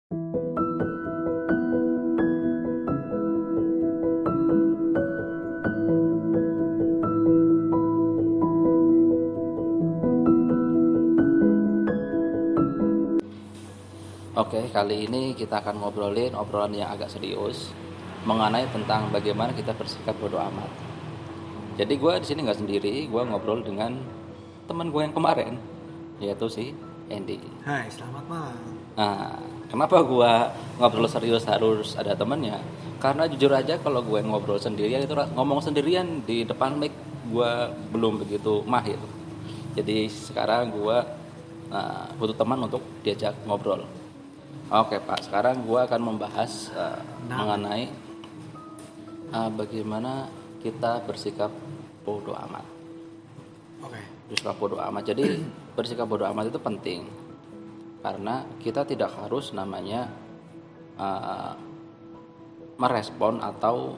Oke, kali ini kita akan ngobrolin obrolan yang agak serius mengenai tentang bagaimana kita bersikap bodo amat. Jadi gue di sini nggak sendiri, gue ngobrol dengan teman gue yang kemarin, yaitu si Andy. Hai, selamat malam. Nah, kenapa gue ngobrol serius harus ada temennya? Karena jujur aja kalau gue ngobrol sendirian itu ngomong sendirian di depan mic gue belum begitu mahir. Jadi sekarang gue butuh teman untuk diajak ngobrol. Oke Pak, sekarang gue akan membahas mengenai bagaimana kita bersikap bodoh amat. Oke. Bersikap bodoh amat. Jadi bersikap bodoh amat itu penting karena kita tidak harus namanya merespon atau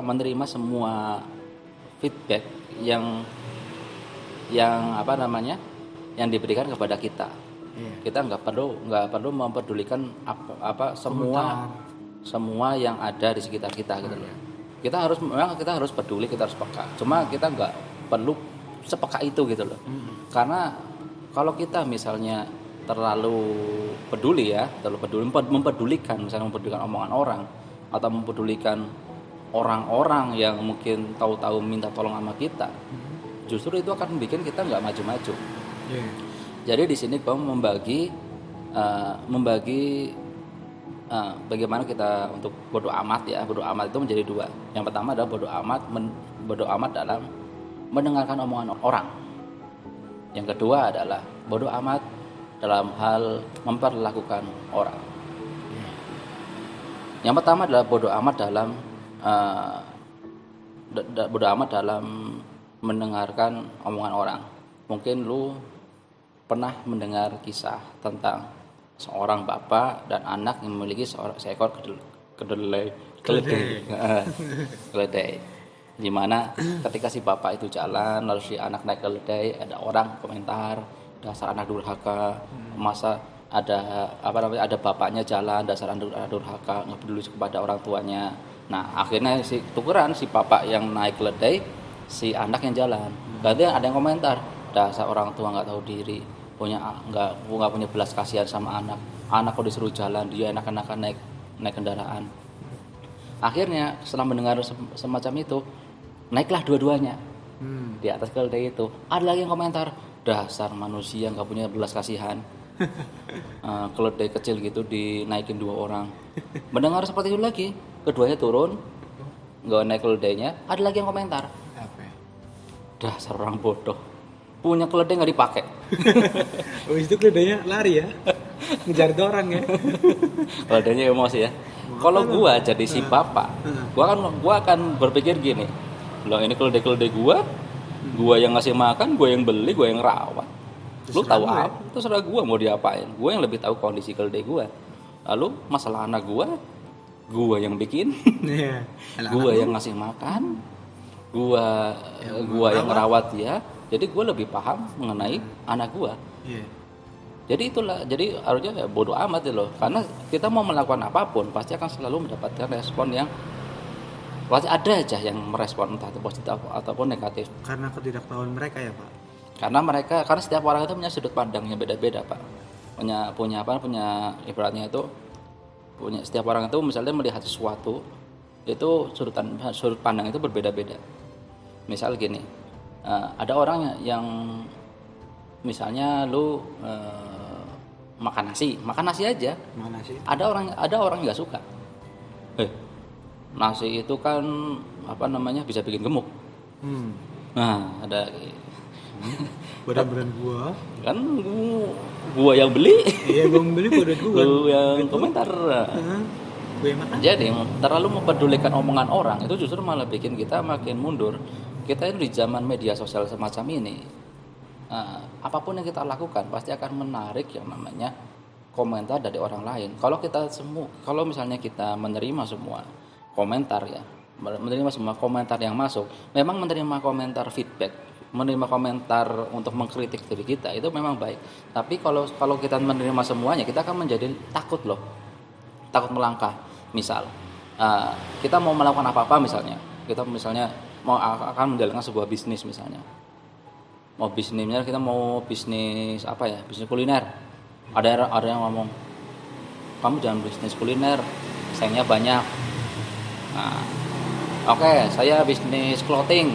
menerima semua feedback yang yang diberikan kepada kita. Kita nggak perlu mempedulikan semua yang ada di sekitar kita gitu loh. Kita harus peduli, kita harus peka. Cuma kita nggak perlu sepeka itu gitu loh. Karena kalau kita misalnya terlalu mempedulikan omongan orang atau mempedulikan orang-orang yang mungkin tahu-tahu minta tolong sama kita, justru itu akan bikin kita nggak maju-maju. Jadi di sini gue membagi bagaimana kita untuk bodo amat ya. Bodo amat itu menjadi dua. Yang pertama adalah bodo amat dalam mendengarkan omongan orang. Yang kedua adalah bodo amat dalam hal memperlakukan orang. Yang pertama adalah bodo amat dalam mendengarkan omongan orang. Mungkin lu pernah mendengar kisah tentang seorang bapak dan anak yang memiliki seekor keledai. Di mana ketika si bapak itu jalan lalu si anak naik keledai, ada orang komentar, dasar anak durhaka, masa ada bapaknya jalan, dasar anak durhaka, nggak peduli kepada orang tuanya. Nah akhirnya si bapak yang naik keledai, si anak yang jalan. Berarti ada yang komentar, dasar orang tua nggak tahu diri, nggak punya belas kasihan sama anak kok disuruh jalan, dia enak-enakan naik kendaraan. Akhirnya setelah mendengar semacam itu, naiklah dua-duanya di atas keledai itu. Ada lagi yang komentar, dasar manusia nggak punya belas kasihan, keledai kecil gitu dinaikin dua orang. Mendengar seperti itu lagi, keduanya turun, nggak naik keledainya. Ada lagi yang komentar, dasar orang bodoh, punya keledai nggak dipakai. Oh itu keledainya lari ya, ngejar orang ya. Keledainya emosi ya. Kalau gua jadi si bapak, gua akan berpikir gini, loh ini keledai gua yang ngasih makan, gua yang beli, gua yang rawat. Lu tahu apa? Terserah gua mau diapain. Gua yang lebih tahu kondisi keledai gua. Lalu masalah anak gua yang bikin, gua yang ngasih makan, gua yang rawat dia. Jadi gue lebih paham mengenai anak gue. Jadi harusnya ya bodo amat ya loh. Karena kita mau melakukan apapun pasti akan selalu mendapatkan respon yang pasti ada aja yang merespon entah itu positif ataupun negatif. Karena ketidaktahuan mereka ya Pak. Karena setiap orang itu punya sudut pandang yang beda-beda Pak. Punya ibaratnya itu setiap orang itu misalnya melihat sesuatu itu sudut pandang itu berbeda-beda. Misal gini. Ada orang yang misalnya lu makan nasi aja. Ada orang yang nggak suka. Nasi itu kan bisa bikin gemuk. Nah ada. Badan gua. Kan gua yang beli. Iya gua yang beli badan gua. Lu yang komentar. Gua yang makan. Jadi terlalu mempedulikan omongan orang itu justru malah bikin kita makin mundur. Kita ini di zaman media sosial semacam ini, apapun yang kita lakukan pasti akan menarik yang namanya komentar dari orang lain. Kalau misalnya kita menerima semua komentar ya, menerima semua komentar yang masuk, memang menerima komentar feedback menerima komentar untuk mengkritik diri kita itu memang baik. Tapi kalau kita menerima semuanya, kita akan menjadi takut loh, takut melangkah. Misal kita mau melakukan apa-apa, misalnya kita mau akan menjalankan sebuah bisnis, misalnya kita mau bisnis apa ya, bisnis kuliner. Ada yang ngomong, kamu jangan bisnis kuliner, saingnya banyak. Nah, oke, saya bisnis clothing.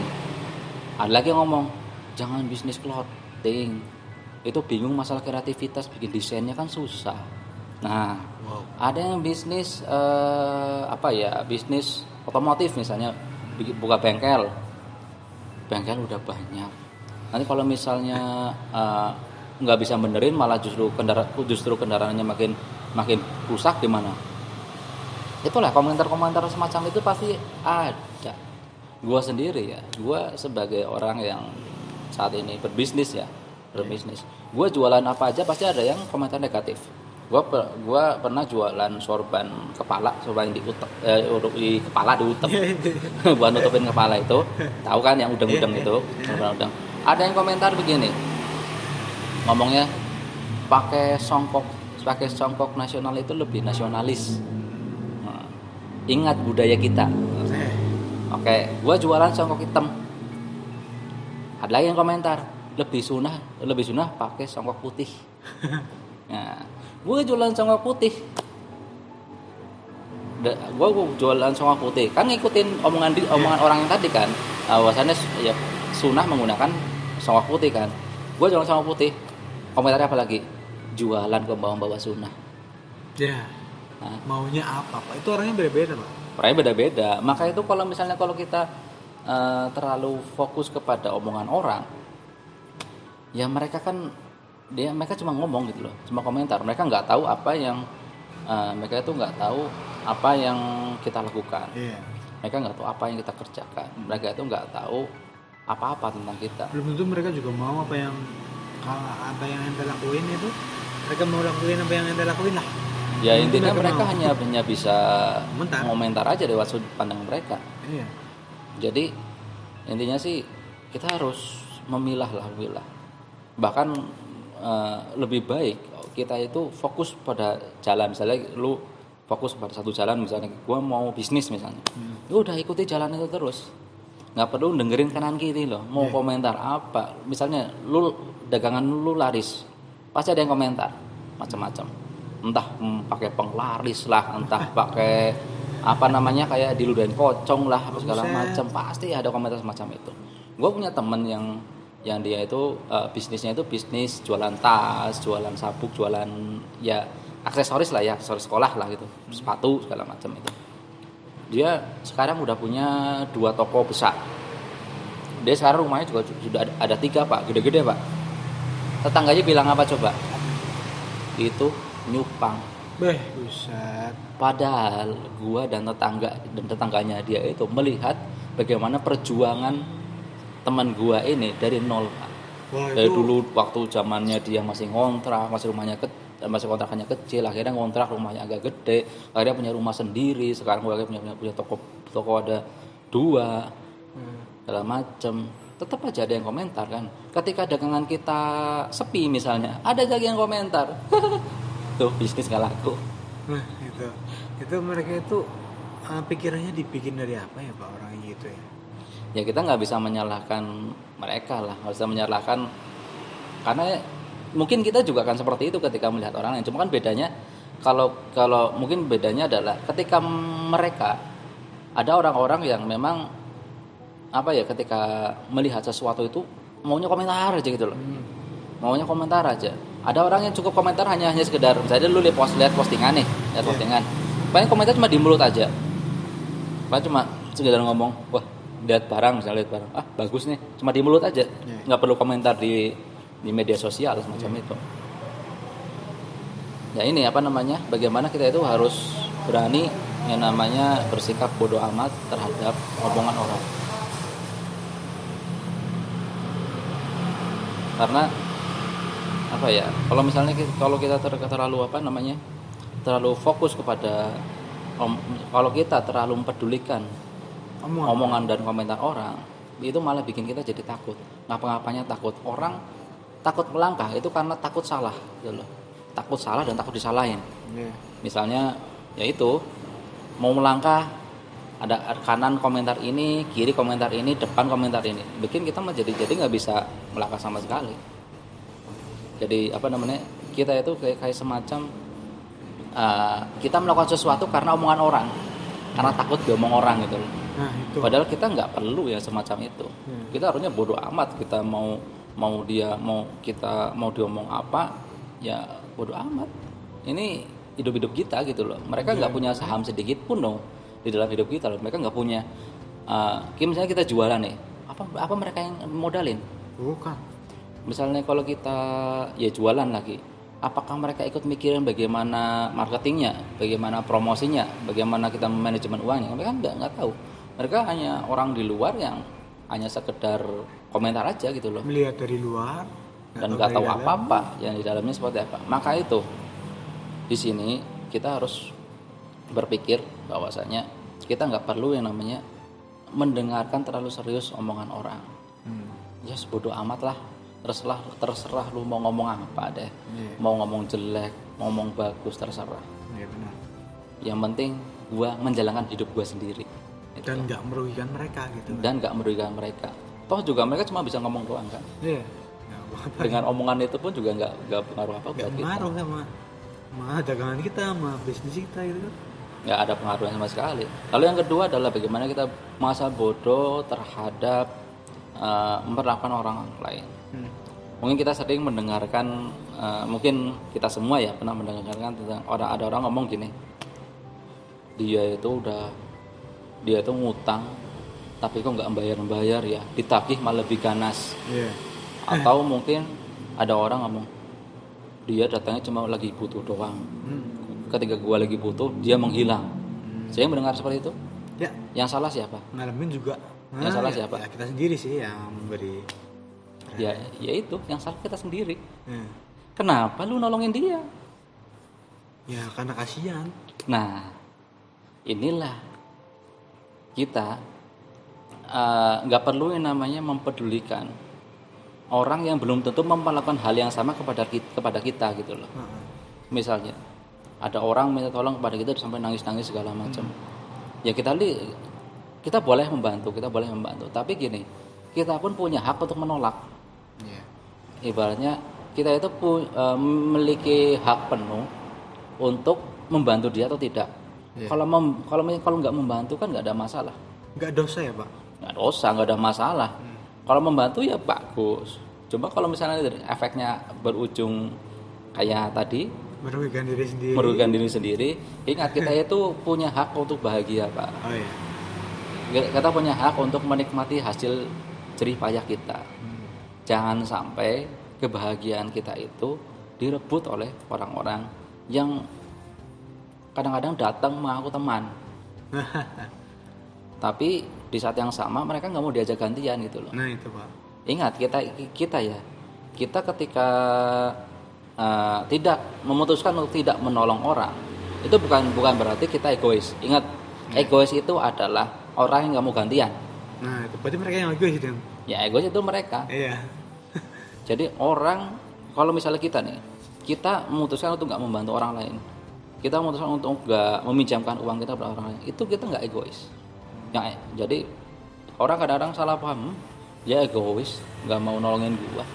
Ada lagi yang ngomong, jangan bisnis clothing, itu bingung masalah kreativitas, bikin desainnya kan susah. Nah, ada yang bisnis bisnis otomotif, misalnya buka bengkel udah banyak. Nanti kalau misalnya nggak bisa benerin, malah justru kendaraannya makin rusak, gimana? Itulah komentar-komentar semacam itu pasti ada. Gua sendiri ya, gua sebagai orang yang saat ini berbisnis, gua jualan apa aja pasti ada yang komentar negatif. Gua pernah jualan sorban yang di kepala diutek buat nutupin kepala itu, tahu kan yang udeng-udeng itu, sorban udeng. Ada yang komentar begini, ngomongnya pakai songkok nasional itu lebih nasionalis. Nah, ingat budaya kita. Oke, gue jualan songkok hitam. Ada lagi yang komentar, lebih sunah pakai songkok putih. Nah, gue jualan songkok putih. Gue jualan songkok putih. Kan ngikutin omongan orang yang tadi kan. Bahwasannya ya sunah menggunakan songkok putih kan. Gue jualan songkok putih. Komentarnya apa lagi? Jualan ke bawa sunah. Ya. Nah, maunya apa, Pak? Itu orangnya beda-beda, Pak. Orangnya beda-beda. Maka itu kalau kita terlalu fokus kepada omongan orang, ya mereka cuma ngomong gitu loh, cuma komentar. Mereka nggak tahu apa yang kita lakukan. Yeah. Mereka nggak tahu apa yang kita kerjakan. Mereka itu nggak tahu apa-apa tentang kita. Belum tentu mereka juga mau apa yang ente lakuin itu. Mereka mau lakuin apa yang ente lakuin lah. Ya intinya mereka hanya bisa komentar aja lewat sudut pandang mereka. Iya. Jadi intinya sih kita harus memilah. Bahkan lebih baik kita itu fokus pada jalan. Misalnya lu fokus pada satu jalan, misalnya gua mau bisnis misalnya. Lu udah ikuti jalan itu terus. Nggak perlu dengerin kanan kiri loh. Mau komentar apa? Misalnya dagangan lu laris, pasti ada yang komentar macam-macam. Entah pakai penglaris lah, entah pakai kayak diludahin pocong lah, apa segala macam, pasti ada komentar semacam itu. Gue punya temen yang dia itu bisnisnya itu bisnis jualan tas, jualan sabuk, jualan ya aksesoris lah ya, aksesoris sekolah lah gitu, sepatu segala macam itu. Dia sekarang udah punya 2 toko besar. Dia sekarang rumahnya juga sudah ada 3 Pak, gede-gede Pak. Tetangganya bilang apa coba? Itu nyupang. Buset. Padahal gua dan tetangganya dia itu melihat bagaimana perjuangan teman gua ini dari nol. Dari dulu waktu zamannya dia masih ngontrak, masih kontrakannya kecil, akhirnya ngontrak rumahnya agak gede, akhirnya punya rumah sendiri, sekarang gua punya toko ada 2 segala macam. Tetap aja ada yang komentar kan. Ketika dagangan kita sepi misalnya, ada lagi yang komentar. Tuh bisnis gak laku. Nah itu mereka itu pikirannya dibikin dari apa ya Pak, orang gitu ya? Ya kita nggak bisa menyalahkan mereka lah, nggak bisa menyalahkan, karena mungkin kita juga akan seperti itu ketika melihat orang lain. Cuma kan bedanya kalau mungkin bedanya adalah ketika mereka ada orang-orang yang memang ketika melihat sesuatu itu maunya komentar aja gitu loh. Maunya komentar aja. Ada orang yang cukup komentar hanya sekedar, misalnya lu lihat postingan nih, postingan. Paling komentar cuma di mulut aja. Paling cuma sekedar ngomong, wah lihat barang, bagus nih, cuma di mulut aja. Nggak perlu komentar di media sosial semacam itu. Ya ini bagaimana kita itu harus berani yang namanya bersikap bodoh amat terhadap omongan orang. Karena kalau kita terlalu fokus kepada kalau kita terlalu mempedulikan omongan dan komentar orang, itu malah bikin kita jadi takut. Ngapa-ngapanya takut. Orang takut melangkah itu karena takut salah gitu loh. Takut salah dan takut disalahin. Iya. Misalnya ya itu mau melangkah ada kanan komentar ini, kiri komentar ini, depan komentar ini. Bikin kita jadi nggak bisa melangkah sama sekali. Jadi apa namanya? Kita itu kayak semacam kita melakukan sesuatu karena omongan orang. Karena takut diomong orang gitu loh. Nah, itu. Padahal kita nggak perlu ya semacam itu. Kita harusnya bodoh amat kita mau kita mau diomong apa ya bodoh amat. Ini hidup kita gitu loh. Mereka nggak punya saham sedikit pun dong di dalam hidup kita loh. Mereka nggak punya. Misalnya kita jualan nih, apa mereka yang modalin? Bukan. Misalnya kalau kita ya jualan lagi, apakah mereka ikut mikirin bagaimana marketingnya, bagaimana promosinya, bagaimana kita manajemen uangnya? Mereka nggak tahu. Mereka hanya orang di luar yang hanya sekedar komentar aja gitu loh. Melihat dari luar Dan nggak tahu apa-apa yang di dalamnya seperti apa. Maka itu di sini kita harus berpikir bahwasanya kita nggak perlu yang namanya mendengarkan terlalu serius omongan orang. Ya bodo amat lah. Terserah lu mau ngomong apa deh. Mau ngomong jelek, mau ngomong bagus, terserah. Iya benar. Yang penting gua menjalankan hidup gua sendiri. Dan nggak merugikan mereka gitu. Dan nggak merugikan mereka. Toh juga mereka cuma bisa ngomong doang kan. Iya. Dengan omongan itu pun juga nggak pengaruh apa Nggak buat kita. pengaruh sama dagangan kita, sama bisnis kita gitu kan. Nggak ada pengaruhnya sama sekali. Lalu yang kedua adalah bagaimana kita masa bodoh terhadap memperlakukan orang lain. Mungkin kita sering mendengarkan, mungkin kita semua ya pernah mendengarkan tentang ada orang ngomong gini, dia itu ngutang tapi kok nggak bayar ya, ditagih malah lebih ganas. Atau mungkin ada orang ngomong dia datangnya cuma lagi butuh doang, ketika gua lagi butuh dia menghilang. Saya mendengar seperti itu. Ya. Yang salah siapa? Ngalamin juga. Yang salah siapa? Ya kita sendiri sih yang memberi. Ya itu yang salah kita sendiri. Kenapa lu nolongin dia? Ya karena kasihan. Nah, inilah kita nggak perlu yang namanya mempedulikan orang yang belum tentu melakukan hal yang sama kepada kita gitu loh. Misalnya ada orang minta tolong kepada kita sampai nangis-nangis segala macam. Ya kita boleh membantu, tapi gini, kita pun punya hak untuk menolak. Ibaratnya kita itu memiliki hak penuh untuk membantu dia atau tidak. Kalau nggak membantu kan nggak ada masalah. Nggak dosa ya Pak? Nggak dosa, nggak ada masalah. Kalau membantu ya bagus. Cuma kalau misalnya efeknya berujung kayak tadi merugikan diri sendiri. Ingat kita itu punya hak untuk bahagia Pak. Oh iya. Kita punya hak untuk menikmati hasil jerih payah kita. Jangan sampai kebahagiaan kita itu direbut oleh orang-orang yang kadang-kadang datang mengaku teman. Tapi di saat yang sama mereka nggak mau diajak gantian gitu loh. Nah itu Pak. Ingat kita ketika tidak memutuskan untuk tidak menolong orang, itu bukan berarti kita egois. Ingat, egois itu adalah orang yang nggak mau gantian. Nah itu berarti mereka yang egois itu. Ya egois itu mereka. Iya. Jadi orang, kalau misalnya kita memutuskan untuk nggak membantu orang lain, kita memutuskan untuk nggak meminjamkan uang kita kepada orang lain, itu kita nggak egois. Jadi orang kadang-kadang salah paham, ya egois, nggak mau nolongin gua.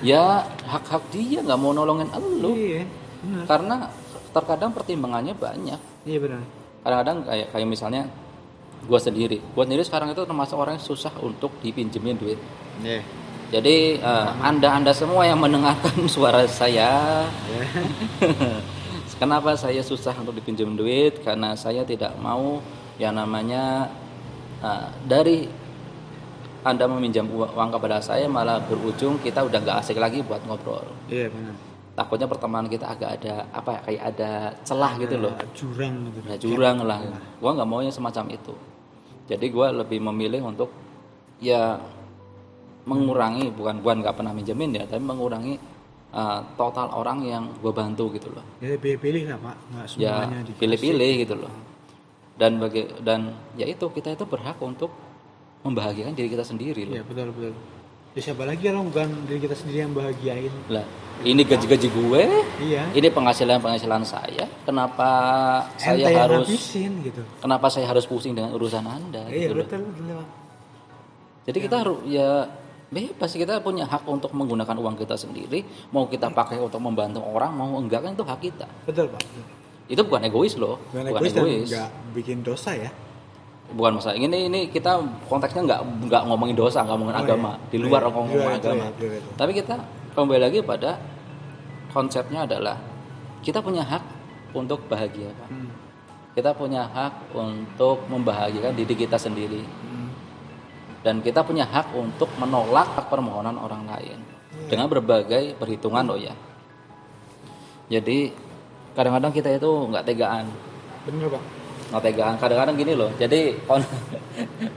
Ya hak dia nggak mau nolongin elu. Iya, benar. Karena terkadang pertimbangannya banyak. Iya benar. Kadang-kadang kayak misalnya gua sendiri sekarang itu termasuk orang yang susah untuk dipinjemin duit. Iya. Jadi anda semua yang mendengarkan suara saya, kenapa saya susah untuk dipinjam duit? Karena saya tidak mau yang namanya dari Anda meminjam uang kepada saya malah berujung kita udah nggak asik lagi buat ngobrol. Iya benar. Takutnya pertemanan kita agak ada kayak ada celah gitu loh. Jurang gitu. Ada jurang lah. Gua nggak mau yang semacam itu. Jadi gua lebih memilih untuk ya mengurangi, bukan nggak pernah minjemin ya, tapi mengurangi total orang yang gue bantu gitu loh. Ya pilih-pilih lah Pak, nggak semuanya ya pilih-pilih gitu loh. Dan ya itu kita itu berhak untuk membahagiakan diri kita sendiri loh. Iya, betul. Ya siapa lagi kalau bukan diri kita sendiri yang bahagiain. Lah, ini gaji-gaji gue, Iya. ini penghasilan saya. Kenapa saya Ente yang harus habisin gitu. kenapa saya harus pusing dengan urusan Anda Iya, gitu loh. betul. Bang. Jadi kita harus ya bebas, kita punya hak untuk menggunakan uang kita sendiri, mau kita pakai untuk membantu orang, mau enggak kan itu hak kita. Betul, Pak. Itu bukan egois loh, Bukan bukan egois dan egois. nggak bikin dosa ya. Bukan masalah. Ini kita konteksnya nggak ngomongin dosa, nggak ngomongin agama, di luar ngomongin agama. Tapi kita kembali lagi pada konsepnya adalah kita punya hak untuk bahagia, Pak. Kita punya hak untuk membahagiakan diri kita sendiri. Dan kita punya hak untuk menolak permohonan orang lain dengan berbagai perhitungan loh ya. Jadi kadang-kadang kita itu nggak tegaan. Bener, Pak. Nggak tegaan. Kadang-kadang gini loh. Jadi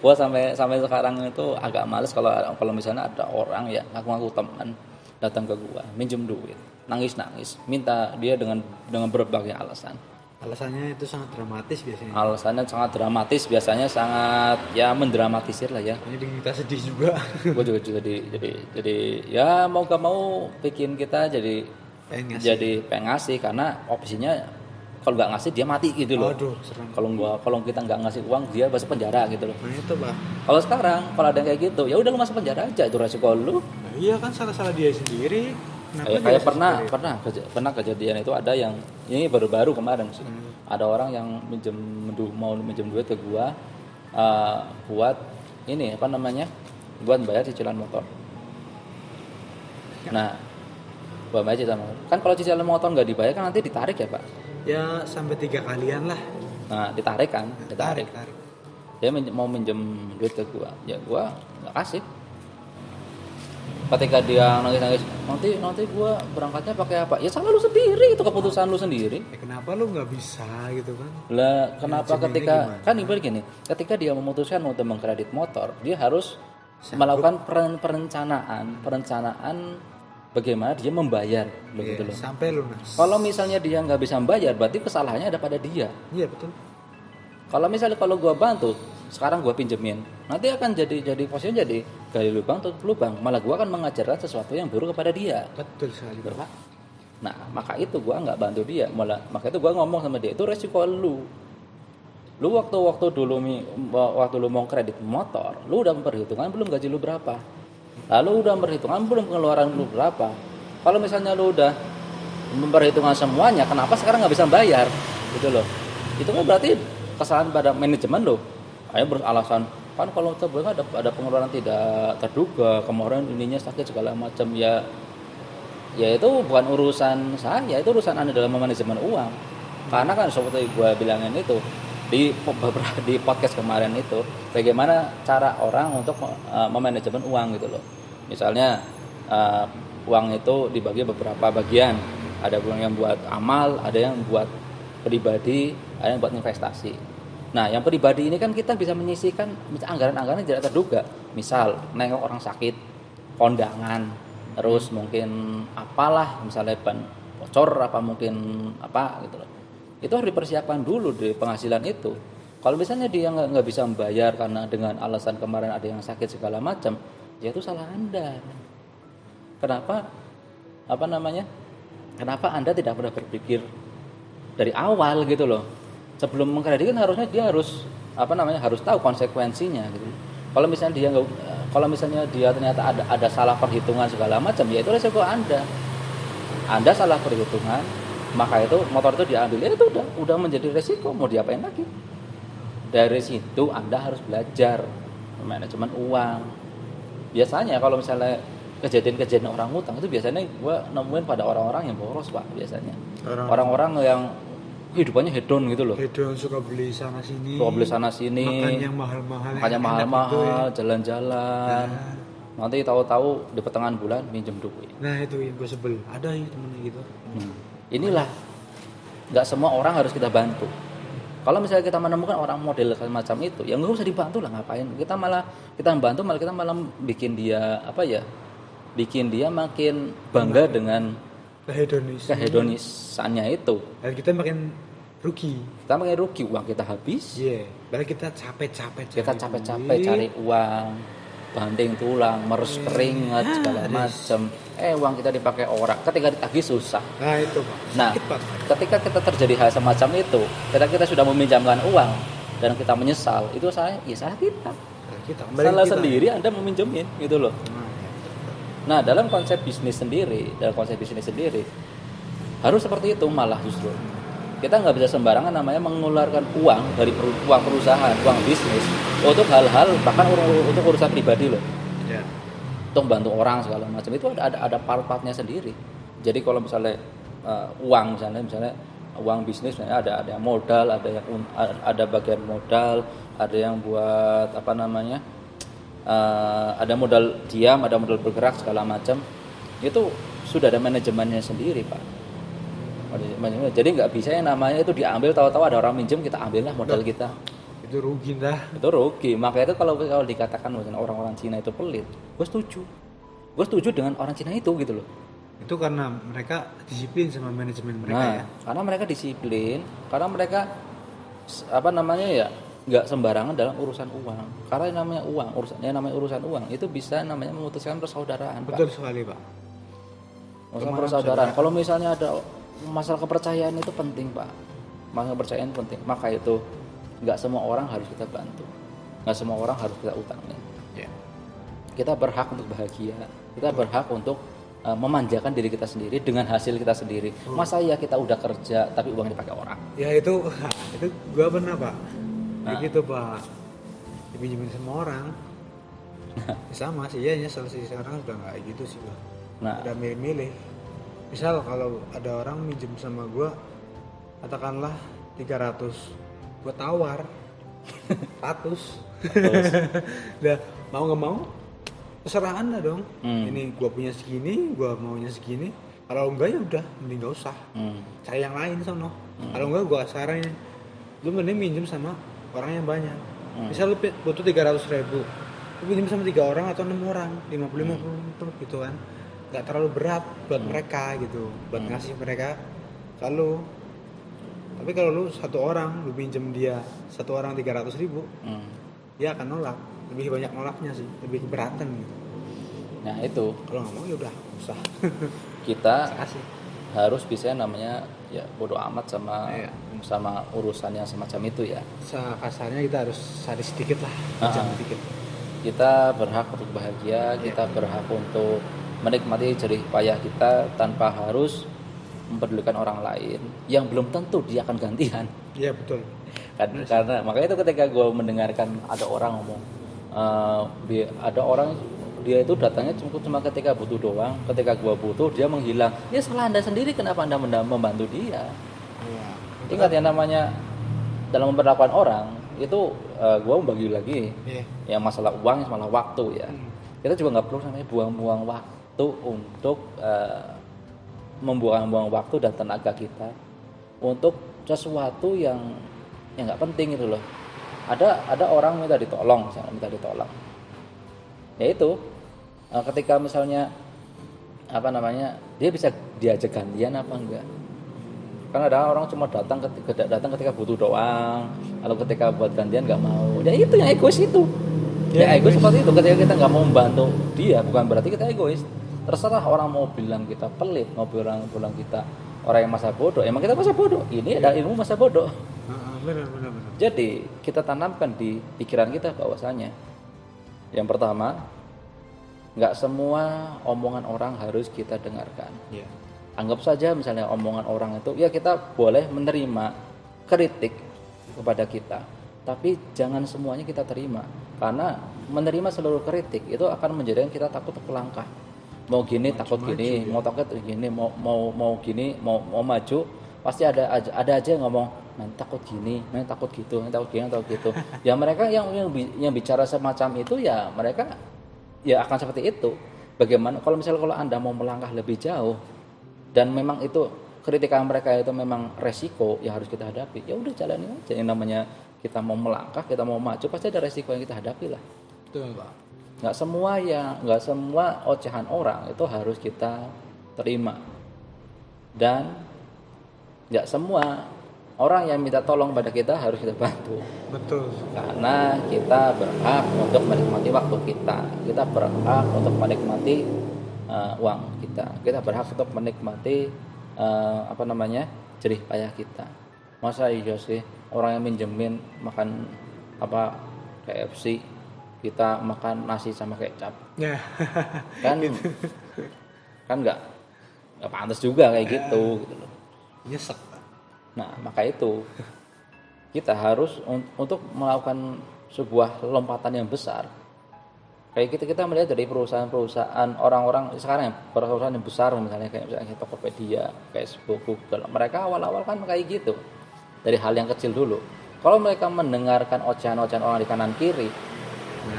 gua sampai sekarang itu agak males kalau misalnya ada orang ya ngaku-ngaku teman datang ke gua minjem duit, nangis-nangis, minta dia dengan berbagai alasan. Alasannya itu sangat dramatis biasanya. Alasannya sangat dramatis, biasanya sangat ya mendramatisir lah ya. Ini bikin kita sedih juga. Gue juga jadi ya mau gak mau bikin kita jadi pengen ngasih karena opsinya kalau nggak ngasih dia mati gitu loh. Aduh, serem. Kalau kita nggak ngasih uang dia masuk penjara gitu loh. Nah itu, Pak. Kalau sekarang kalau ada yang kayak gitu ya udah lu masuk penjara aja, itu resiko lu. Nah, iya kan salah dia sendiri. Kayak pernah kejadian itu ada yang ini baru-baru kemarin sih. Ada orang yang mau minjem duit ke gua buat ini apa namanya? Buat bayar cicilan motor. Nah, buat bayar cicilan motor. Kan kalau cicilan motor nggak dibayar kan nanti ditarik ya, Pak. Ya sampai 3 kalian lah. Nah, ditarik. Tarik. Dia mau minjem duit ke gua. Ya gua nggak kasih. Ketika dia nangis-nangis, nanti gua berangkatnya pakai apa? Ya salah lu sendiri, itu keputusan lu sendiri. Kenapa lu nggak bisa gitu kan? Lah, kenapa ketika kan ibarat gini, ketika dia memutuskan untuk mengkredit motor, dia harus melakukan perencanaan bagaimana dia membayar begitu loh. Sampai lunas. Kalau misalnya dia nggak bisa membayar, berarti kesalahannya ada pada dia. Iya, betul. Kalau gua bantu, sekarang gua pinjemin, nanti akan jadi posisinya jadi gali lubang tutup lubang, malah gua akan mengajarkan sesuatu yang buruk kepada dia. Betul sekali, Pak. Nah, maka itu gua nggak bantu dia, maka itu gua ngomong sama dia, itu resiko lu. Lu waktu lu mau kredit motor, lu udah memperhitungkan belum gaji lu berapa? Lalu udah memperhitungkan belum pengeluaran lu berapa? Kalau misalnya lu udah memperhitungkan semuanya, kenapa sekarang nggak bisa bayar? Gitu loh. Itu kan berarti kesalahan pada manajemen lo. Ayo beralasan kan kalau sebenarnya ada pengeluaran tidak terduga, kemarin ininya sakit segala macam ya itu bukan urusan saya, itu urusan Anda dalam manajemen uang. Karena kan seperti gue bilangin itu di podcast kemarin itu, bagaimana cara orang untuk memanajemen uang gitu loh. Misalnya uang itu dibagi beberapa bagian, ada uang yang buat amal, ada yang buat pribadi, ada yang buat investasi. Nah, yang pribadi ini kan kita bisa menyisihkan anggaran-anggaran yang tidak terduga. Misal, nengok orang sakit, kondangan, terus mungkin apalah, misalnya ban bocor apa mungkin apa gitu loh. Itu harus dipersiapkan dulu di penghasilan itu. Kalau misalnya dia nggak bisa membayar karena dengan alasan kemarin ada yang sakit segala macam, ya itu salah Anda. Kenapa Anda tidak pernah berpikir dari awal gitu loh? Sebelum mengkredit kan harusnya dia harus tahu konsekuensinya gitu. Kalau misalnya dia ternyata ada salah perhitungan segala macam, ya itu resiko Anda. Anda salah perhitungan, maka itu motor itu diambil, ya itu udah menjadi resiko, mau diapain lagi? Dari situ Anda harus belajar manajemen uang. Biasanya kalau misalnya kejadian orang utang itu biasanya gue nemuin pada orang-orang yang boros, Pak, biasanya. Orang-orang yang hidupannya hedon gitu loh. Hedon, suka beli sana sini. Makan yang mahal-mahal. Gitu ya. Jalan-jalan. Nah. Nanti tahu-tahu di pertengahan bulan minjem duit. Nah, itu yang gue sebel. Ada yang temennya gitu. Inilah nggak semua orang harus kita bantu. Kalau misalnya kita menemukan orang model semacam itu, ya nggak usah dibantu lah, ngapain? Kita membantu kita malah bikin dia bikin dia makin bangga dengan kehedonisannya itu. Dan kita makin rugi. Pertama kali rugi, uang kita habis. Iya, padahal kita capek-capek Kita capek-capek cari uang, banting tulang, meres keringat segala macam. Uang kita dipakai orang. Ketika ditagih susah. Nah itu Pak. Nah, Sakit, Pak. ketika kita terjadi hal semacam itu, ketika kita sudah meminjamkan uang dan kita menyesal, itu salah kita. Nah, kita Salah sendiri Anda meminjemin gitu loh. Nah, ya. Nah, dalam konsep bisnis sendiri harus seperti itu malah justru. Kita nggak bisa sembarangan namanya mengeluarkan uang dari uang perusahaan, uang bisnis untuk hal-hal bahkan untuk urusan pribadi loh. Ya. Untuk bantu orang segala macam itu ada part-partnya sendiri. Jadi kalau misalnya uang misalnya uang bisnis misalnya ada yang modal, ada bagian modal, ada yang buat apa namanya? Ada modal diam, ada modal bergerak segala macam. Itu sudah ada manajemennya sendiri, Pak. Jadi nggak bisa yang namanya itu diambil tahu-tahu ada orang minjem kita ambillah modal kita. Itu rugi dah. Itu rugi. Makanya itu kalau dikatakan misalnya orang-orang Cina itu pelit, gue setuju dengan orang Cina itu gitu loh. Itu karena mereka disiplin sama manajemen mereka ya. Karena mereka disiplin, karena mereka apa namanya ya nggak sembarangan dalam urusan uang. Karena yang namanya urusan uang itu bisa namanya memutuskan persaudaraan. Betul sekali Pak. Urusan persaudaraan. Kalau misalnya ada masalah kepercayaan itu penting Pak. Masalah kepercayaan penting. Maka itu nggak semua orang harus kita bantu, nggak semua orang harus kita utangin. Yeah. Kita berhak untuk bahagia, kita berhak untuk memanjakan diri kita sendiri dengan hasil kita sendiri. Masa ya kita udah kerja tapi uang dipakai orang? Ya itu gua pernah Pak. Begitu Pak, dipinjemin sama orang. Sama sih ya nyesel sih sekarang udah nggak gitu sih Pak. Udah milih-milih. Misal kalau ada orang minjem sama gua, katakanlah 300, gua tawar 100. Udah mau nggak mau terserah Anda dong. Ini gua punya segini, gua maunya segini. Kalau enggak ya udah mending gak usah. Cari yang lain sono. Kalau enggak gua saranin lu mending minjem sama orang yang banyak. Misal lu butuh 300.000, lu pinjem sama 3 orang atau 6 orang, 50 gitu kan. Gak terlalu berat buat mereka gitu, buat ngasih mereka kalau. Tapi kalau lu satu orang, lu pinjem dia satu orang 300.000, dia akan nolak. Lebih banyak nolaknya sih, lebih keberatan gitu. Nah itu. Kalau nggak mau ya udah, usah. Kita harus bisa namanya ya bodo amat sama urusan yang semacam itu ya. Kasarnya kita harus sadar sedikit lah, jangan sedikit. Kita berhak untuk bahagia, kita berhak untuk menikmati jerih payah kita tanpa harus mempedulikan orang lain yang belum tentu dia akan gantian. Iya betul. Karena makanya itu ketika gue mendengarkan ada orang ngomong, ada orang dia itu datangnya cuma ketika butuh doang, ketika gue butuh dia menghilang. Ya salah Anda sendiri, kenapa Anda membantu dia? Iya. Ingat yang namanya dalam memperlakukan orang itu gue membagi lagi yang masalah uang, masalah waktu ya. Kita juga nggak perlu namanya buang-buang waktu untuk membuang-buang waktu dan tenaga kita untuk sesuatu yang nggak penting itu loh. Ada orang minta ditolong, ya itu ketika misalnya apa namanya dia bisa diajak gantian apa enggak, kan ada orang cuma datang ketika butuh doang, lalu ketika buat gantian nggak mau. Ya itu yang egois itu. Egois seperti itu. Ketika kita nggak mau membantu dia bukan berarti kita egois. Terserah orang mau bilang kita pelit, mau bilang kita orang yang masa bodoh, emang kita masa bodoh. Ini ada ilmu masa bodoh. Benar. Jadi kita tanamkan di pikiran kita bahwasanya yang pertama, nggak semua omongan orang harus kita dengarkan. Anggap saja misalnya omongan orang itu, ya kita boleh menerima kritik kepada kita, tapi jangan semuanya kita terima, karena menerima seluruh kritik itu akan menjadikan kita takut untuk melangkah. Mau gini takut gini, mau takut gini, mau gini, mau maju, pasti ada aja yang ngomong main takut gini, main takut gitu, main takut gini, takut gitu. Ya mereka yang bicara semacam itu ya mereka ya akan seperti itu. Bagaimana kalau Anda mau melangkah lebih jauh dan memang itu kritikan mereka itu memang resiko yang harus kita hadapi, ya udah jalani aja. Yang namanya kita mau melangkah, kita mau maju, pasti ada resiko yang kita hadapi lah. Betul Pak. Nggak semua ocehan orang itu harus kita terima, dan nggak semua orang yang minta tolong pada kita harus kita bantu. Betul. Karena kita berhak untuk menikmati waktu kita. Kita berhak untuk menikmati uang kita. Kita berhak untuk menikmati jerih payah kita. Masa iya sih orang yang minjemin makan KFC, kita makan nasi sama kecap. Ya. Kan kan nggak pantas juga kayak gitu loh. Nyesek. Nah, maka itu kita harus untuk melakukan sebuah lompatan yang besar. Kayak kita melihat dari perusahaan-perusahaan orang-orang sekarang, perusahaan yang besar misalnya kayak Tokopedia, Facebook, Google. Mereka awal-awal kan kayak gitu. Dari hal yang kecil dulu. Kalau mereka mendengarkan ocehan-ocehan orang di kanan kiri,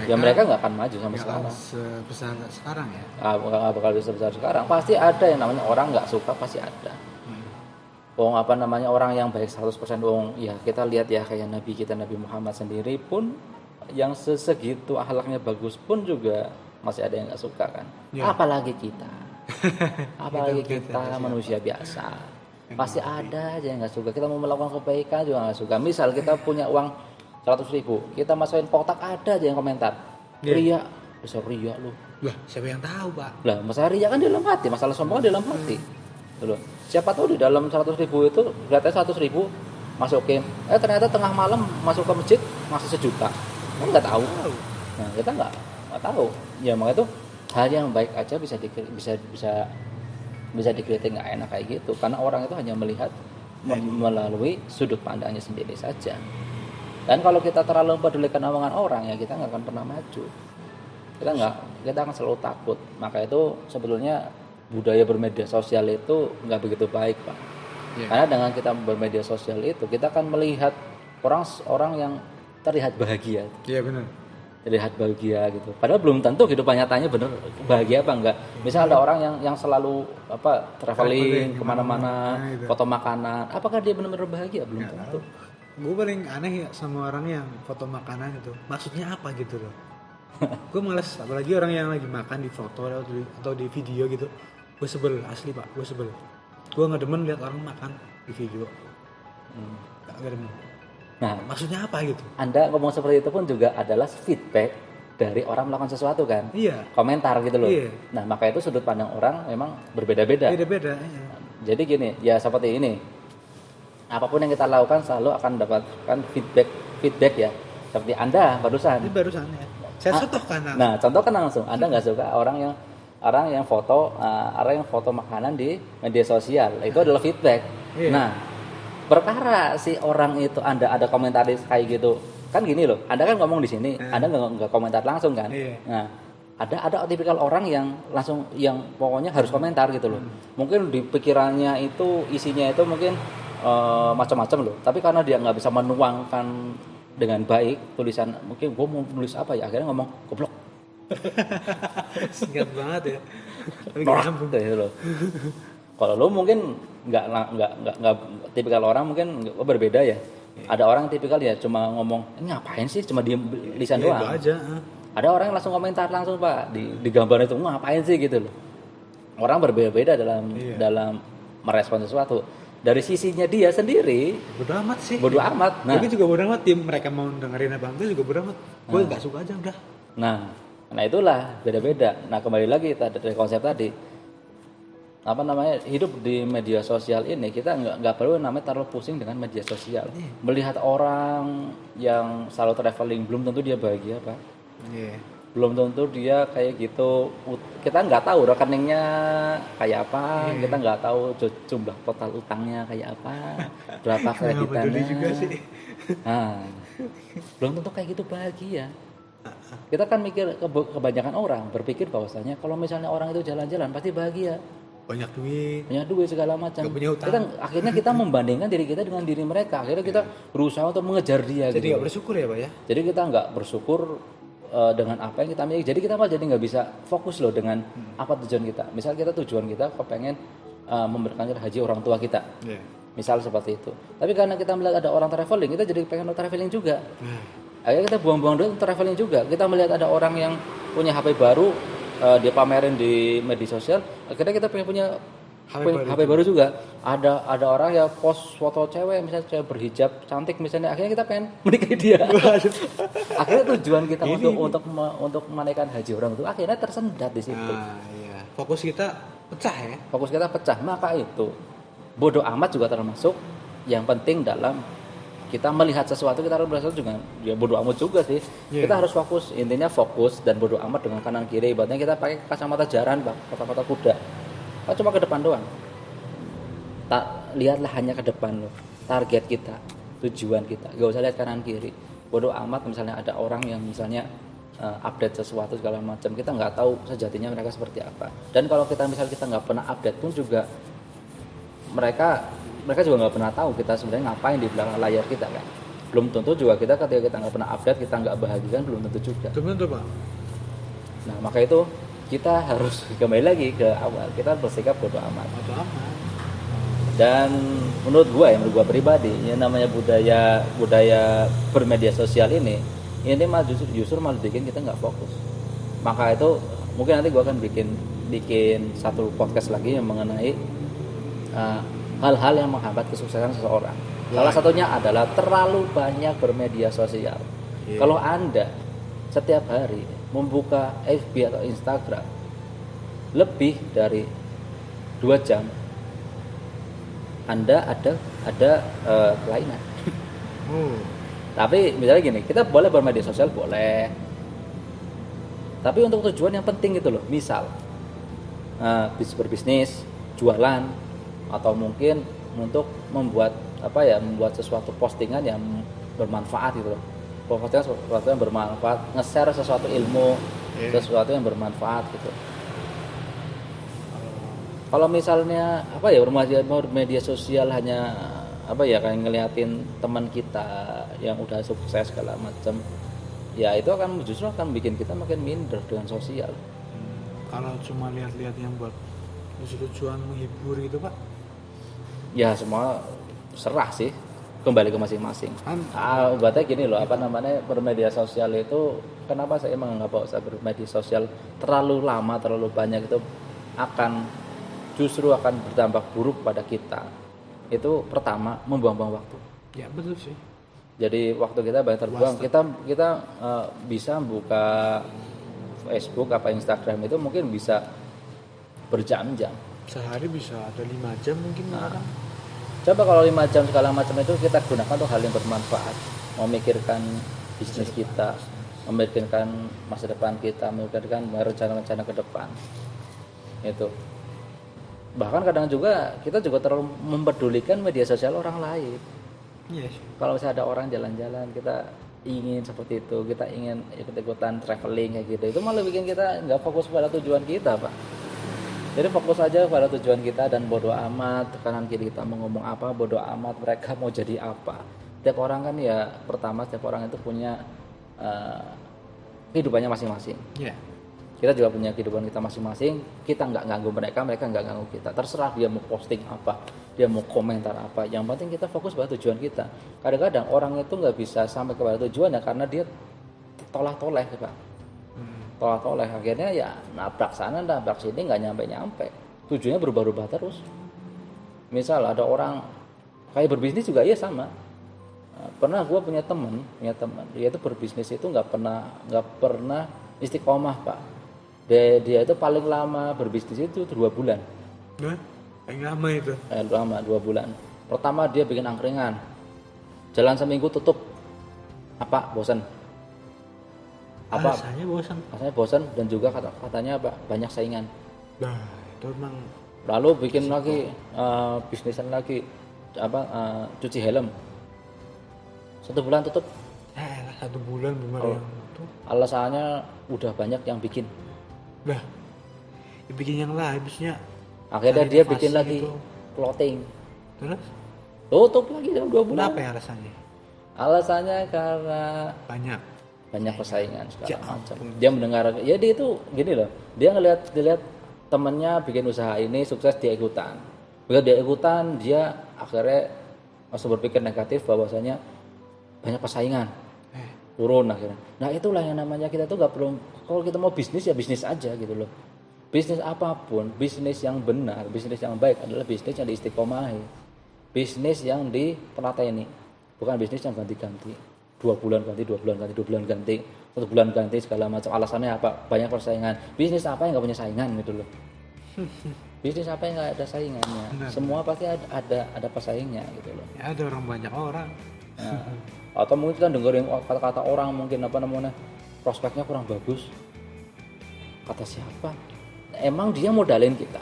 mereka nggak akan maju sampai sekarang. Sebesar sekarang ya. Nggak bakal sebesar sekarang. Pasti ada yang namanya orang nggak suka, pasti ada. Orang yang baik 100% ya kita lihat ya kayak Nabi kita Nabi Muhammad sendiri pun yang segitu akhlaknya bagus pun juga masih ada yang nggak suka kan. Apalagi kita manusia biasa, pasti ada aja yang nggak suka. Kita mau melakukan kebaikan juga nggak suka. Misal kita punya uang 100.000, kita masukin kotak, ada aja yang komentar ria, besar ria lu. Lah siapa yang tahu Pak? Lah masalah ria kan di dalam hati, masalah sombong kan di dalam hati. Siapa tahu di dalam 100.000 itu kelihatannya 100.000 masukin, ternyata tengah malam masuk ke masjid masih 1 juta, kan nggak tahu. Nah kita nggak tahu. Ya makanya itu hal yang baik aja bisa dikritik nggak enak kayak gitu, karena orang itu hanya melihat melalui sudut pandangnya sendiri saja. Dan kalau kita terlalu pedulikan omongan orang ya kita nggak akan pernah maju. Kita akan selalu takut. Maka itu sebetulnya budaya bermedia sosial itu nggak begitu baik Pak. Karena dengan kita bermedia sosial itu kita akan melihat orang yang terlihat bahagia. Iya benar. Terlihat bahagia gitu. Padahal belum tentu kehidupan nyatanya benar bahagia apa enggak. Misal ada orang yang selalu traveling kemana-mana, foto makanan, apakah dia benar-benar bahagia? Belum tentu. Gue paling aneh ya sama orang yang foto makanan itu. Maksudnya apa gitu loh? Gue males, apalagi orang yang lagi makan di foto atau di video gitu. Gue sebel, asli Pak, gue sebel. Gue nggak demen lihat orang makan di video. Nggak demen. Nah, maksudnya apa gitu? Anda ngomong seperti itu pun juga adalah feedback dari orang melakukan sesuatu kan? Iya. Komentar gitu loh. Iya. Nah, maka itu sudut pandang orang memang berbeda-beda. Beda-beda. Iya. Jadi gini, ya seperti ini. Apapun yang kita lakukan selalu akan dapatkan feedback ya. Seperti Anda barusan. Ini barusan ya. Saya contohkan. Nah, contohkan langsung. Anda nggak suka orang yang foto makanan di media sosial. Itu adalah feedback. Iya. Nah, perkara si orang itu Anda ada komentar kayak gitu. Kan gini loh. Anda kan ngomong di sini, Anda nggak komentar langsung kan? Iya. Nah, ada tipikal orang yang langsung yang pokoknya harus komentar gitu loh. Mungkin di pikirannya itu isinya itu mungkin macam-macam loh. Tapi karena dia nggak bisa menuangkan dengan baik tulisan, mungkin gue mau nulis apa ya, akhirnya ngomong goblok. Singkat banget ya. Tapi gitu loh. Kalau lo mungkin nggak tipikal orang mungkin berbeda ya. Ada orang tipikal ya cuma ngomong ngapain sih, cuma diem lisan doang. Aja. Ada orang yang langsung komentar langsung Pak di gambar itu ngapain sih gitu loh. Orang berbeda-beda dalam merespon sesuatu. Dari sisinya dia sendiri bodo amat sih. Bodo amat. Nah, gue juga bodo amat. Mereka mau dengerin apa enggak juga bodo amat. Gue nggak suka aja udah. Nah itulah beda-beda. Nah kembali lagi dari konsep tadi, hidup di media sosial ini kita nggak perlu terlalu pusing dengan media sosial. Melihat orang yang selalu traveling belum tentu dia bahagia Pak. Belum tentu dia kayak gitu. Kita nggak tahu rekeningnya kayak apa, kita nggak tahu jumlah total utangnya kayak apa, berapa kreditannya. Nah, belum tentu kayak gitu bahagia. Kita kan mikir kebanyakan orang berpikir bahwasanya kalau misalnya orang itu jalan-jalan pasti bahagia. Banyak duit segala macam. Akhirnya kita membandingkan diri kita dengan diri mereka. Akhirnya kita berusaha untuk mengejar dia. Jadi nggak bersyukur ya Pak ya? Jadi kita nggak bersyukur dengan apa yang kita miliki. Jadi kita malah jadi nggak bisa fokus loh dengan apa tujuan kita. Misal kita tujuan kita kepengen memberangkatkan haji orang tua kita. Misal seperti itu. Tapi karena kita melihat ada orang traveling, kita jadi pengen traveling juga. Akhirnya kita buang-buang duit untuk traveling juga. Kita melihat ada orang yang punya HP baru, dia pamerin di media sosial, akhirnya kita pengen punya HP baru juga. Ada orang ya post foto cewek, misalnya cewek berhijab cantik misalnya, akhirnya kita pengen menikahi dia. Akhirnya tujuan kita untuk menaikkan haji orang itu akhirnya tersendat di situ. Iya. Fokus kita pecah. Maka itu bodoh amat juga termasuk yang penting dalam kita melihat sesuatu. Kita harus berasal juga ya bodoh amat juga sih. Kita harus fokus, intinya fokus dan bodoh amat dengan kanan kiri. Ibaratnya kita pakai kacamata jaran, kacamata kuda. Cuma ke depan doang. Lihatlah hanya ke depan lo. Target kita, tujuan kita. Gak usah lihat kanan kiri. Bodoh amat misalnya ada orang yang misalnya update sesuatu segala macam, kita nggak tahu sejatinya mereka seperti apa. Dan kalau kita nggak pernah update pun juga mereka juga nggak pernah tahu kita sebenarnya ngapain di belakang layar kita kan. Belum tentu juga kita ketika kita nggak pernah update, kita nggak bahagia kan, belum tentu juga. Betul Pak. Nah maka itu kita harus kembali lagi ke awal, kita bersikap bodoh amat. Dan menurut gua pribadi, yang namanya budaya bermedia sosial ini malah justru malah bikin kita nggak fokus. Maka itu mungkin nanti gua akan bikin satu podcast lagi yang mengenai hal-hal yang menghambat kesuksesan seseorang. Salah satunya adalah terlalu banyak bermedia sosial. Kalau Anda setiap hari membuka FB atau Instagram lebih dari 2 jam, Anda ada kelainan. Tapi misalnya gini, kita boleh bermedia sosial boleh, tapi untuk tujuan yang penting gitu loh. Misal berbisnis, jualan, atau mungkin untuk membuat sesuatu postingan yang bermanfaat gitu loh. Postingan sesuatu yang bermanfaat, nge-share sesuatu ilmu, sesuatu yang bermanfaat gitu. Kalau misalnya bermedia sosial hanya kayak ngeliatin teman kita yang udah sukses segala macam, ya itu justru akan bikin kita makin minder dengan sosial. Kalau cuma lihat-lihat yang buat lucu-lucuan menghibur gitu Pak, ya semua serah sih, kembali ke masing-masing. Berarti gini loh, bermedia sosial itu kenapa saya emang nggak usah bermedia sosial terlalu lama, terlalu banyak, itu justru akan berdampak buruk pada kita. Itu pertama, membuang-buang waktu. Ya betul sih. Jadi waktu kita banyak terbuang. Kita bisa buka Facebook apa Instagram itu mungkin bisa berjam-jam. Sehari bisa ada 5 jam mungkin. Coba kalau 5 jam segala macam itu kita gunakan untuk hal yang bermanfaat, memikirkan bisnis kita, memikirkan masa depan kita, memikirkan rencana-rencana ke depan. Itu. Bahkan kadang juga kita juga terlalu mempedulikan media sosial orang lain. Yes. Kalau misalnya ada orang jalan-jalan, kita ingin seperti itu, kita ingin ikut-ikutan traveling kayak gitu, itu malah bikin kita nggak fokus pada tujuan kita, Pak. Jadi fokus aja pada tujuan kita dan bodoh amat kanan kiri kita mau ngomong apa, bodoh amat mereka mau jadi apa. Setiap orang kan setiap orang itu punya kehidupannya masing-masing. Yeah. Kita juga punya kehidupan kita masing-masing. Kita nggak ganggu mereka nggak ganggu kita. Terserah dia mau posting apa, dia mau komentar apa. Yang penting kita fokus pada tujuan kita. Kadang-kadang orang itu nggak bisa sampai kepada tujuannya karena dia toleh-toleh, Pak. Toleh-toleh. Akhirnya ya nabrak sana, nabrak sini, nggak nyampe-nyampe. Tujuannya berubah-ubah terus. Misal ada orang kayak berbisnis juga sama. Pernah gue punya teman, dia itu berbisnis itu nggak pernah istiqomah, Pak. Dia itu paling lama berbisnis itu 2 bulan. Paling lama itu? Lama 2 bulan. Pertama dia bikin angkringan, jalan seminggu tutup. Apa? Bosan. Rasanya bosan dan juga katanya banyak saingan. Nah itu memang. Lalu bikin lagi bisnisan lagi cuci helm. 1 bulan tutup. 1 bulan benar. Alasannya udah banyak yang bikin. Lah, bikin yang lain bisnya. Akhirnya dia bikin lagi clothing. Terus? Tutup lagi 2 bulan. Kenapa ya alasannya? Alasannya karena banyak persaingan segala macam. Dia mendengar, ya dia itu gini loh. Dia ngelihat temannya bikin usaha ini sukses, dia ikutan. Begitu dia ikutan, dia akhirnya masuk berpikir negatif bahwasanya banyak persaingan. Turun akhirnya. Nah itulah yang namanya kita tuh nggak perlu, kalau kita mau bisnis ya bisnis aja gitu loh. Bisnis apapun, bisnis yang benar, bisnis yang baik adalah bisnis yang diistiqomahi. Bisnis yang ditelateni, bukan bisnis yang ganti-ganti. 2 bulan ganti, 2 bulan ganti, 2 bulan ganti, 1 bulan ganti segala macam. Alasannya apa? Banyak persaingan. Bisnis apa yang nggak punya saingan gitu loh. Bisnis apa yang nggak ada saingannya? Benar. Semua pasti ada pesaingnya gitu loh. Ya, ada banyak orang. Nah, atau mungkin kan dengerin kata-kata orang mungkin apa namanya prospeknya kurang bagus. Kata siapa? Emang dia modalin kita?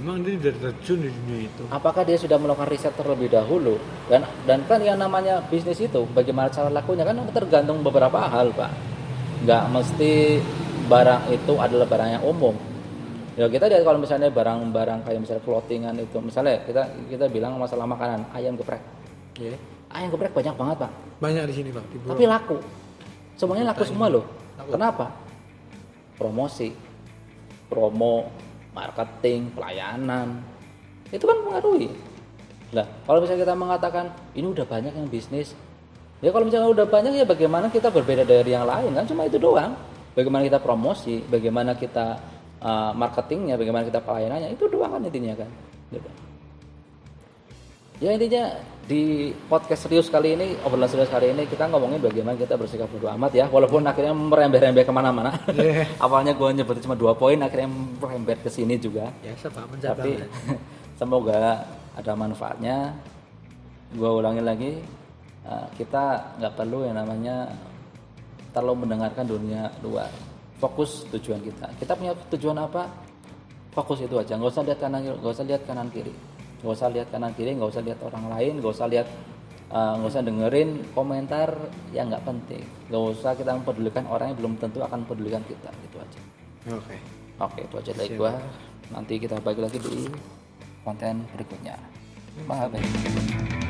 Emang dia sudah terjun di dunia itu? Apakah dia sudah melakukan riset terlebih dahulu? Dan kan yang namanya bisnis itu, bagaimana cara lakunya kan tergantung beberapa hal, Pak. Nggak mesti barang itu adalah barang yang umum. Ya kita lihat kalau misalnya barang-barang kayak misalnya clothingan itu, misalnya kita bilang masalah makanan, ayam geprek. Yeah. Ayam geprek banyak banget, Pak. Banyak di sini, Pak. Tapi laku. Semuanya laku semua loh. Kenapa? Promo, marketing, pelayanan, itu kan mengaruhi. Nah, kalau misalnya kita mengatakan ini udah banyak yang bisnis, ya kalau misalnya udah banyak ya bagaimana kita berbeda dari yang lain kan cuma itu doang. Bagaimana kita promosi, bagaimana kita marketingnya, bagaimana kita pelayanannya, itu doang kan intinya kan. Gitu. Ya intinya di podcast serius kali ini, obrolan serius kali ini kita ngomongin bagaimana kita bersikap bodo amat ya, walaupun akhirnya merembet-rembet kemana-mana. Yeah. Awalnya gue nyebutin cuma 2 poin, akhirnya merembet ke sini juga. Biasa Pak, tapi semoga ada manfaatnya. Gue ulangin lagi, kita nggak perlu yang namanya terlalu mendengarkan dunia luar. Fokus tujuan kita. Kita punya tujuan apa? Fokus itu aja. Nggak usah lihat kanan kiri. Nggak usah lihat kanan kiri, nggak usah lihat orang lain, nggak usah dengerin komentar yang nggak penting, nggak usah kita mempedulikan orang yang belum tentu akan mempedulikan kita, gitu aja. Oke, itu aja dari gua. Nanti kita balik lagi di konten berikutnya. Bye.